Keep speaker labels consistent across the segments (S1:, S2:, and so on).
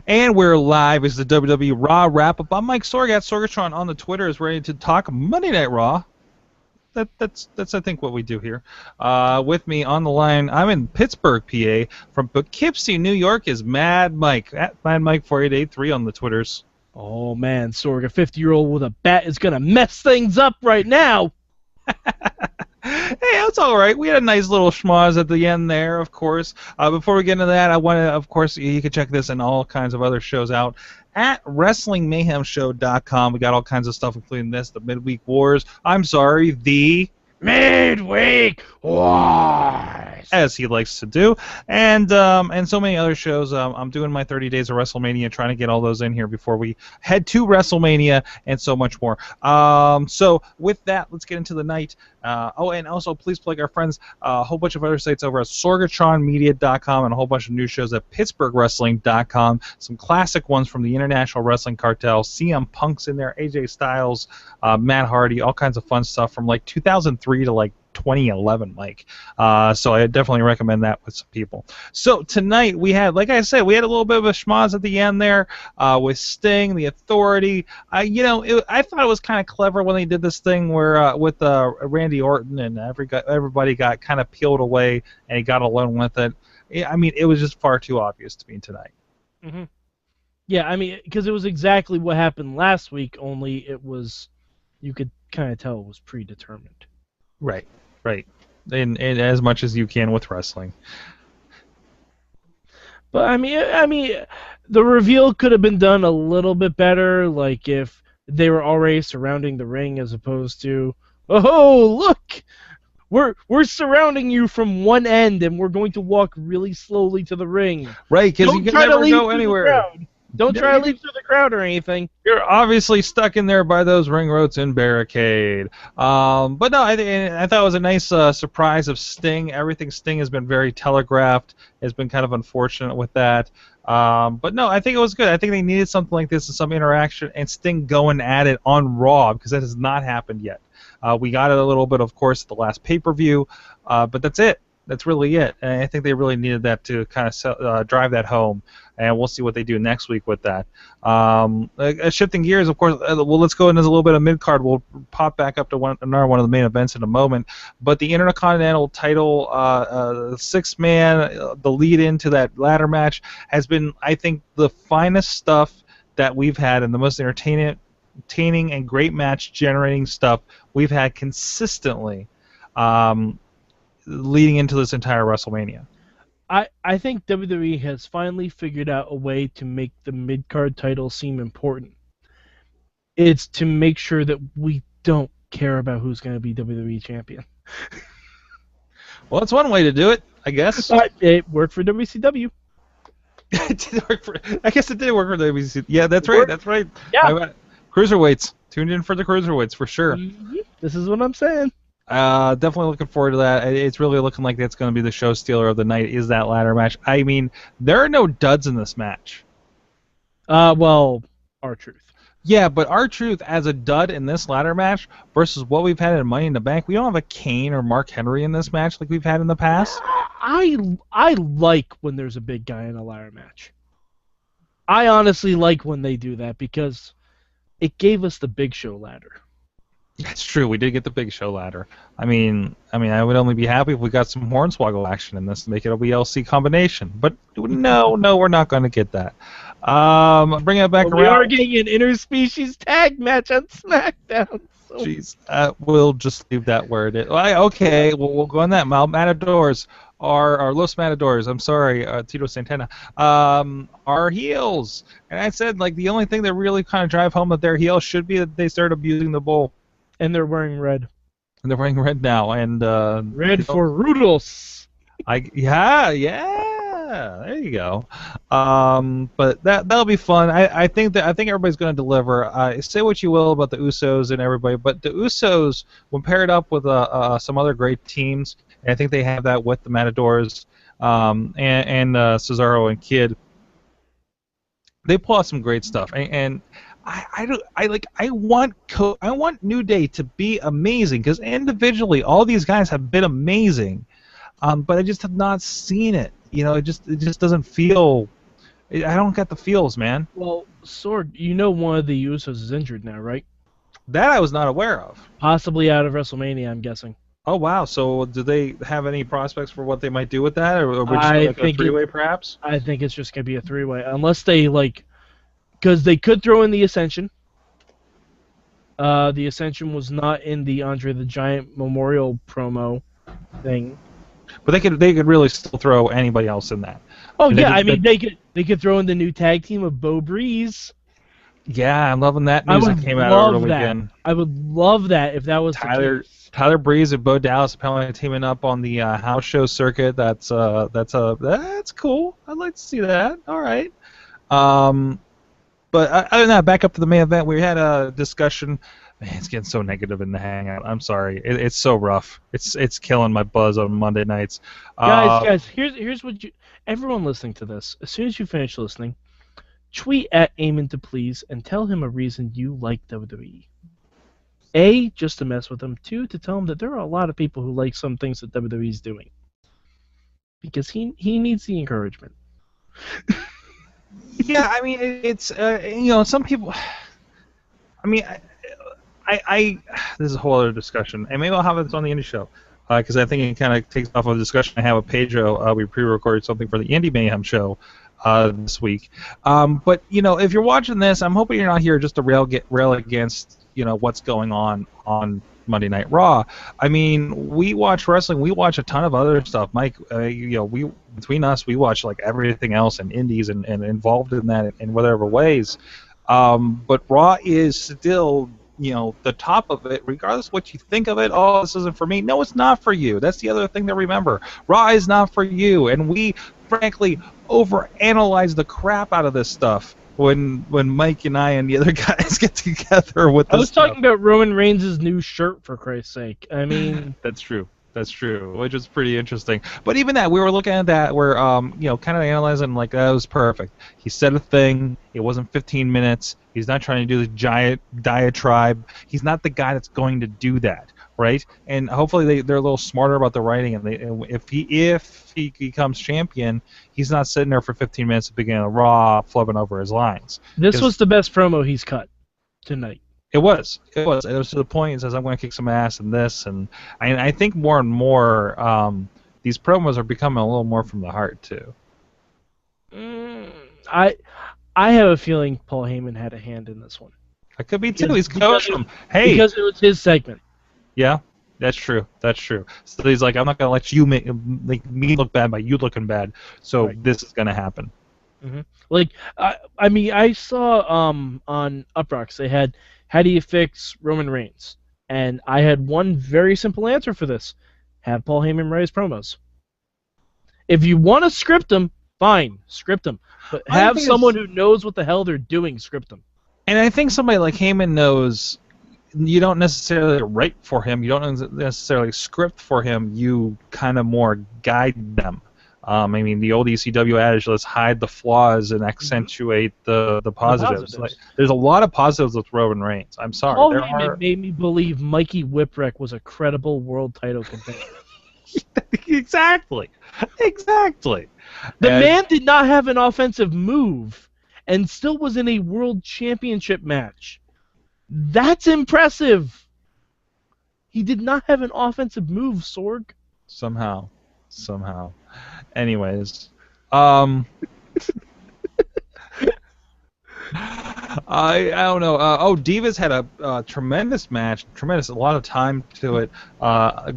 S1: And we're live. It's the WWE Raw wrap-up. I'm Mike Sorg at Sorgatron on the Twitter is ready to talk Monday Night Raw. That's I think what we do here. With me on the line, I'm in Pittsburgh, PA. From Poughkeepsie, New York is Mad Mike at Mad Mike 4883 on the Twitters.
S2: Oh man, Sorg, a 50-year-old with a bat is gonna mess things up right now.
S1: Hey, that's all right. We had a nice little schmoz at the end there, of course. Before we get into that, I want to, of course, you can check this and all kinds of other shows out at WrestlingMayhemShow.com. We got all kinds of stuff, including this, the Midweek Wars. The
S2: Midweek Wars,
S1: as he likes to do, and so many other shows. I'm doing my 30 days of WrestleMania, trying to get all those in here before we head to WrestleMania, and so much more. So with that, let's get into the night. And also please plug our friends, a whole bunch of other sites over at SorgatronMedia.com and a whole bunch of new shows at PittsburghWrestling.com. Some classic ones from the International Wrestling Cartel. CM Punk's in there, AJ Styles, Matt Hardy, all kinds of fun stuff from like 2003 to like 2011, Mike. So I definitely recommend that with some people. So tonight we had, like I said, we had a little bit of a schmoz at the end there with Sting, the Authority. I thought it was kind of clever when they did this thing where with Randy Orton and everybody got kind of peeled away and he got alone with it. I mean, it was just far too obvious to me tonight.
S2: Mm-hmm. Yeah, I mean, because it was exactly what happened last week, only it was, you could kind of tell it was predetermined.
S1: Right. And as much as you can with wrestling.
S2: But I mean, the reveal could have been done a little bit better, like if they were already surrounding the ring as opposed to, oh look, we're surrounding you from one end and we're going to walk really slowly to the ring.
S1: Right, because you can never go anywhere.
S2: Don't try to leave through the crowd or anything.
S1: You're obviously stuck in there by those ring ropes and barricade. But no, I thought it was a nice surprise of Sting. Everything Sting has been very telegraphed. Has been kind of unfortunate with that. But no, I think it was good. I think they needed something like this and some interaction and Sting going at it on Raw because that has not happened yet. We got it a little bit, of course, at the last pay-per-view, but that's it. That's really it. And I think they really needed that to kind of drive that home. And we'll see what they do next week with that. Shifting gears, of course, well, let's go into a little bit of mid-card. We'll pop back up to another one of the main events in a moment. But the Intercontinental Title, six-man, the lead into that ladder match has been, I think, the finest stuff that we've had and the most entertaining and great match-generating stuff we've had consistently leading into this entire WrestleMania.
S2: I think WWE has finally figured out a way to make the mid-card title seem important. It's to make sure that we don't care about who's going to be WWE champion.
S1: Well, that's one way to do it, I guess.
S2: It worked for WCW.
S1: It did work I guess it did work for WCW. Yeah, that's right. That's right.
S2: Yeah.
S1: Cruiserweights. Tuned in for the cruiserweights for sure.
S2: Mm-hmm. This is what I'm saying.
S1: Definitely looking forward to that. It's really looking like that's going to be the show stealer of the night, is that ladder match. I mean, there are no duds in this match.
S2: Well, R-Truth.
S1: Yeah, but R-Truth as a dud in this ladder match versus what we've had in Money in the Bank, we don't have a Kane or Mark Henry in this match like we've had in the past.
S2: I like when there's a big guy in a ladder match. I honestly like when they do that because it gave us the Big Show ladder.
S1: That's true. We did get the Big Show ladder. I mean, I would only be happy if we got some Hornswoggle action in this to make it a WLC combination. But no, we're not going to get that. Bring it back around.
S2: We are getting an interspecies tag match on SmackDown. So.
S1: Jeez, we'll just leave that where it is. Okay, we'll go on that. Matadors are Los Matadors. I'm sorry, Tito Santana. Are heels, and I said like the only thing that really kind of drive home that they're heels should be that they start abusing the bull.
S2: And they're wearing red.
S1: And they're wearing red now, and
S2: red for Rudolphs.
S1: Yeah, there you go. But that'll be fun. I think everybody's going to deliver. Say what you will about the Usos and everybody, but the Usos, when paired up with some other great teams, and I think they have that with the Matadors and Cesaro and Kid, they pull out some great stuff. And I want New Day to be amazing because individually all these guys have been amazing, but I just have not seen it. You know, it just doesn't feel I don't get the feels, man.
S2: Well, Sword, you know one of the Usos is injured now, right?
S1: That I was not aware of.
S2: Possibly out of WrestleMania, I'm guessing.
S1: Oh wow! So do they have any prospects for what they might do with that, or originally
S2: I
S1: like a
S2: think it.
S1: three-way perhaps?
S2: I think it's just gonna be a three-way, unless they like, because they could throw in the Ascension. The Ascension was not in the Andre the Giant Memorial promo thing.
S1: But they could really still throw anybody else in that.
S2: Oh
S1: And
S2: yeah, I mean they could throw in the new tag team of Bo Breeze.
S1: yeah, I'm loving that
S2: I
S1: news that
S2: would
S1: came out over the
S2: love that.
S1: weekend.
S2: I would love that if that was the case.
S1: Tyler Breeze and Bo Dallas apparently teaming up on the house show circuit. That's cool. I'd like to see that. All right. But other than that, back up to the main event. We had a discussion. Man, it's getting so negative in the hangout. I'm sorry. It's so rough. It's killing my buzz on Monday nights.
S2: Guys, here's what you. Everyone listening to this, as soon as you finish listening, tweet at Eamon to please and tell him a reason you like WWE. A, just to mess with him. 2, to tell him that there are a lot of people who like some things that WWE is doing. Because he needs the encouragement.
S1: Yeah, I mean, it's some people. I mean, I this is a whole other discussion, and maybe I'll have this on the indie show, because I think it kind of takes off of the discussion I have with Pedro. We pre-recorded something for the Indie Mayhem show this week. But if you're watching this, I'm hoping you're not here just to rail against what's going on Monday Night Raw. I mean, we watch wrestling. We watch a ton of other stuff, Mike. We between us, we watch like everything else and indies and involved in that in whatever ways. But Raw is still the top of it, regardless of what you think of it. Oh, this isn't for me. No, it's not for you. That's the other thing to remember. Raw is not for you, and we frankly overanalyze the crap out of this stuff when Mike and I and the other guys get together with this
S2: I was
S1: stuff.
S2: talking about Roman Reigns' new shirt, for Christ's sake. I mean,
S1: That's true, which is pretty interesting. But even that, we were looking at that, where kind of analyzing like that was perfect. He said a thing. It wasn't 15 minutes. He's not trying to do the giant diatribe. He's not the guy that's going to do that, right? And hopefully they're a little smarter about the writing. And if he becomes champion, he's not sitting there for 15 minutes at the beginning of Raw, flubbing over his lines.
S2: this was the best promo he's cut tonight.
S1: It was. It was to the point. He says, "I'm going to kick some ass in this," and I think more and more these promos are becoming a little more from the heart too.
S2: I have a feeling Paul Heyman had a hand in this one.
S1: That could be too. He's coaching him. Hey,
S2: Because it was his segment.
S1: yeah, that's true. That's true. So he's like, "I'm not going to let you make me look bad by you looking bad." So
S2: Right.
S1: this is going to happen.
S2: Mm-hmm. Like, I mean, I saw on Uprocks they had, how do you fix Roman Reigns? And I had one very simple answer for this: have Paul Heyman write his promos. If you want to script them, fine, script them. But
S1: I
S2: have
S1: think
S2: someone who knows what the hell they're doing script them.
S1: And I think somebody like Heyman knows you don't necessarily write for him. You don't necessarily script for him. You kind of more guide them. I mean, the old ECW adage, let's hide the flaws and accentuate the positives. Like, there's a lot of positives with Roman Reigns. I'm sorry.
S2: Paul Heyman made me believe Mikey Whipwreck was a credible world title contender.
S1: Exactly.
S2: The man did not have an offensive move and still was in a world championship match. That's impressive. He did not have an offensive move, Sorg.
S1: Somehow. Anyways, I don't know. Divas had a tremendous match, a lot of time to it.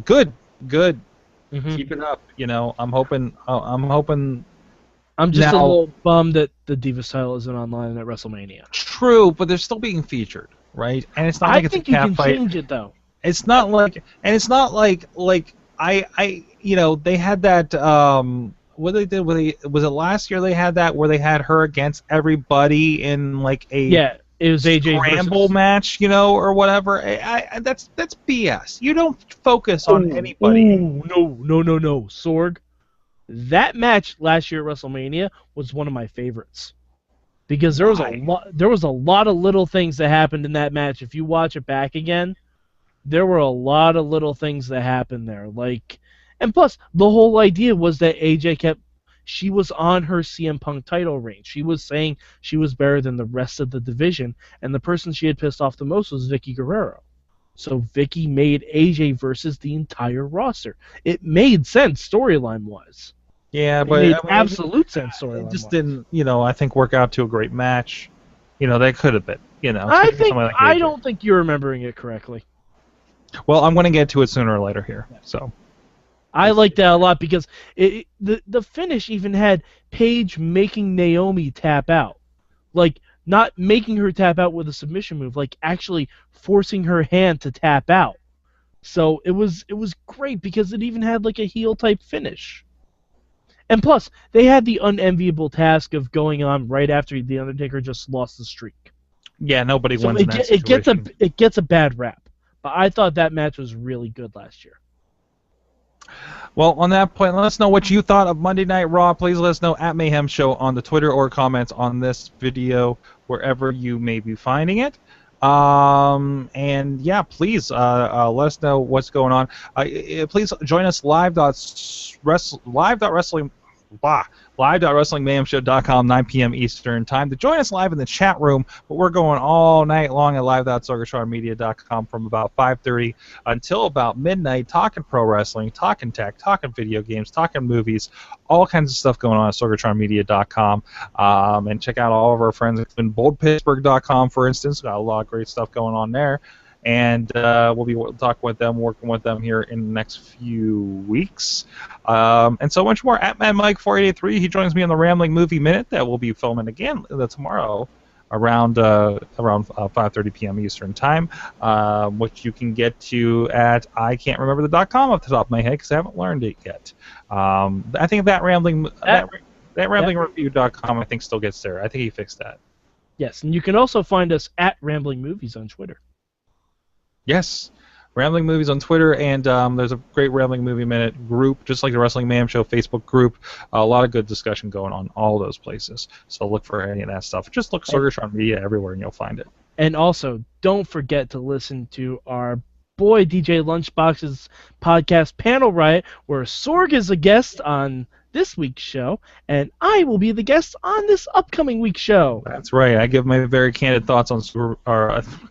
S1: Good.
S2: Mm-hmm.
S1: Keep it up. I'm hoping.
S2: I'm just
S1: Now-
S2: a little bummed that the Divas title isn't online at WrestleMania.
S1: True, but they're still being featured, right? And it's not
S2: I
S1: like it's a
S2: think you
S1: cat
S2: can
S1: fight.
S2: change it though.
S1: It's not like, and it's not like they had that. What they did? Was it last year? They had that where they had her against everybody in like a
S2: It was AJ
S1: scramble
S2: versus...
S1: match, or whatever. That's BS. You don't focus on anybody.
S2: No, Sorg. That match last year at WrestleMania was one of my favorites because there was a lot of little things that happened in that match. If you watch it back again, there were a lot of little things that happened there. And plus, the whole idea was that AJ kept she was on her CM Punk title reign. She was saying she was better than the rest of the division, and the person she had pissed off the most was Vicky Guerrero. So Vicky made AJ versus the entire roster. It made sense storyline-wise.
S1: Yeah,
S2: It
S1: but
S2: made
S1: I mean,
S2: absolute sense
S1: it
S2: storyline-wise.
S1: just didn't, I think work out to a great match. They could have been,
S2: I
S1: especially
S2: think
S1: somebody like
S2: I
S1: AJ.
S2: don't think you're remembering it correctly.
S1: Well, I'm going to get to it sooner or later here. So
S2: I like that a lot because the finish even had Paige making Naomi tap out. Like, not making her tap out with a submission move, like actually forcing her hand to tap out. So it was great because it even had like a heel type finish. And plus, they had the unenviable task of going on right after The Undertaker just lost the streak.
S1: yeah, nobody
S2: So
S1: wins in that
S2: it
S1: situation.
S2: gets a bad rap. But I thought that match was really good last year.
S1: Well, on that point, let us know what you thought of Monday Night Raw. Please let us know at Mayhem Show on the Twitter or comments on this video, wherever you may be finding it. And yeah, please let us know what's going on. Please join us live.wrestlingmayhemshow.com, 9 p.m. Eastern Time, to join us live in the chat room. But we're going all night long at live.sorgatronmedia.com from about 5:30 until about midnight, talking pro wrestling, talking tech, talking video games, talking movies, all kinds of stuff going on at sorgatronmedia.com. And check out all of our friends in boldpittsburgh.com, for instance. Got a lot of great stuff going on there. And we'll be talking with them, working with them here in the next few weeks. And so much more. At Mad Mike 483, he joins me on the Rambling Movie Minute that we'll be filming again tomorrow around 5:30 p.m. Eastern Time, which you can get to at ican'tremember.com off the top of my head because I haven't learned it yet. I think that ramblingreview.com I think still gets there. I think he fixed that.
S2: Yes, and you can also find us at Rambling Movies on Twitter.
S1: Yes, Rambling Movies on Twitter, and there's a great Rambling Movie Minute group, just like the Wrestling Mayhem Show Facebook group. A lot of good discussion going on all those places. So look for any of that stuff. Just look Sorgatron Media everywhere, and you'll find it.
S2: And also, don't forget to listen to our boy DJ Lunchbox's podcast Panel Riot, where Sorg is a guest on this week's show, and I will be the guest on this upcoming week's show.
S1: That's right. I give my very candid thoughts on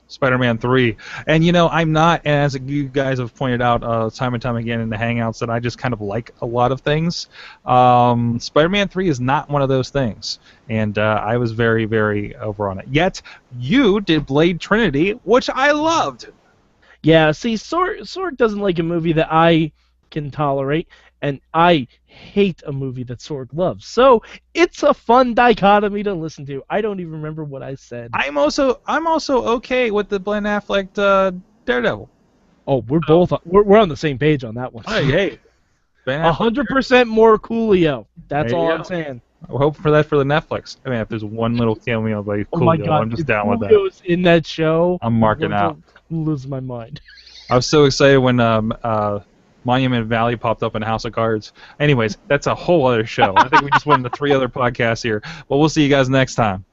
S1: Spider-Man 3. And, I'm not, as you guys have pointed out time and time again in the Hangouts, that I just kind of like a lot of things. Spider-Man 3 is not one of those things. And I was very, very over on it. Yet, you did Blade Trinity, which I loved.
S2: Yeah, see, Sorg doesn't like a movie that I can tolerate, and I hate a movie that Sorg loves. So it's a fun dichotomy to listen to. I don't even remember what I said.
S1: I'm also okay with the Ben Affleck Daredevil.
S2: Oh, we're on the same page on that one.
S1: Hey, Ben Affleck
S2: 100% more Coolio. That's all I'm
S1: go.
S2: saying.
S1: We're hoping for that for the Netflix. I mean, if there's one little cameo by Coolio,
S2: Oh my God,
S1: I'm just down with that.
S2: Coolio's in that show.
S1: I'm marking out.
S2: I'm losing my mind.
S1: I was so excited when Monument Valley popped up in House of Cards. Anyways, that's a whole other show. I think we just went into 3 other podcasts here. But we'll see you guys next time.